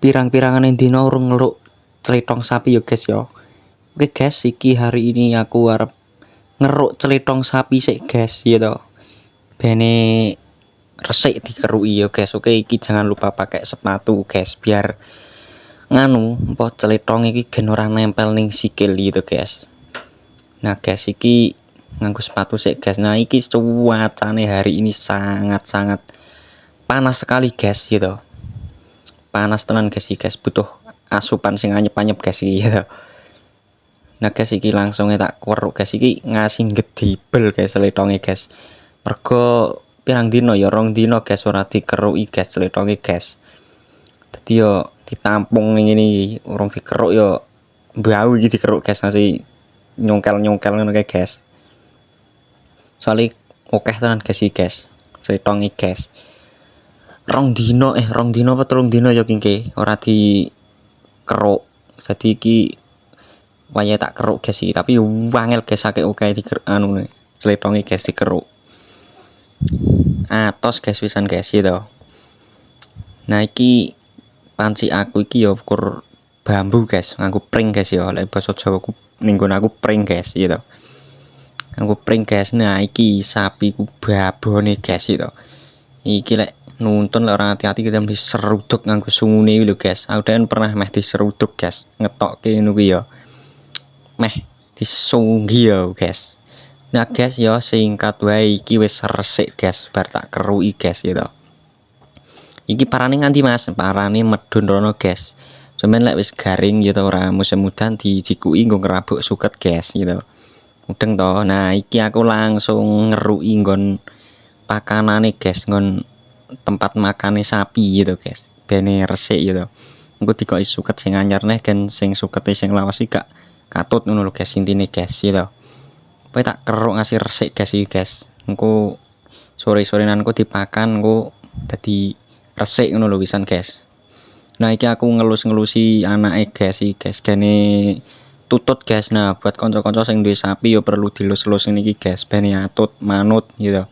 pirang-pirangane dina urung ngeluk cletong sapi ya guys ya. Oke guys, iki hari ini aku arep ngeruk cletong sapi sik guys ya toh. Bene resik dikeruki ya guys. Oke, iki jangan lupa pakai sepatu guys biar nganu apa cletong iki gen ora nempel ning sikil gitu guys. Nah guys, iki nganggo sepatu sik guys. Nah iki cuacane hari ini sangat-sangat panas sekali guys gitu. Panas tenan guys iki guys, butuh asupan sing anyep-anyep guys iki gitu. Nah guys, iki langsung tak keruk guys, iki ngasih gedibel guys letonge guys. Mergo pirang dino ya 2 dino guys ora dikeruki guys letonge guys. Dadi yo ditampung ning ngene iki, urung dikeruk yo bau iki dikeruk guys, masih nyongkel-nyongkel ngono kae guys. Soale akeh tenan guys iki guys. Letonge guys. 2 dino apa 3 dino ya kingke ora dikeruk. Jadi iki wayahe tak keruk guys iki, tapi wangel guys akeh anu cletonge guys dikeruk. Atos guys pisan guys gitu. Nah iki panci aku iki ya ukur bambu guys, nganggo pring guys ya. Lek basa Jawa ku ning aku pring guys gitu. Nganggo pring guys. Nah iki sapi ku babone guys gitu. Iki lek nuntun lek ora hati-hati kita mesti seruduk nganggo sungune lho guys. Aku den pernah meh diseruduk guys, ngetokke ngono kuwi ya. Meh disunggi ya guys. Nah guys ya singkat wae iki wis resik guys bar tak keruki guys gitu. Iki parane nganti Mas, parane medhun rono guys. Cuman lek wis garing gitu ora musim udan dijikuki nggo ngerabuk suket guys gitu. Mudeng to. Nah iki aku langsung ngeruki nggon pakanane guys, nggon tempat makane sapi gitu guys. Bene resik gitu. Engko dikoki suket sing anyar neh kan sing sukete sing lawas iki gak katut ngono lho guys intine guys gitu. Pokoke tak keruk ngasih resik guys iki guys. Engko sore-sorenan ku dipakan engko dadi resik ngono lho wisan guys. Nah iki aku ngelus-ngelusi anake guys iki guys gene tutut guys. Nah buat kanca-kanca sing duwe sapi yo perlu dilus-elus niki guys ben atut manut gitu.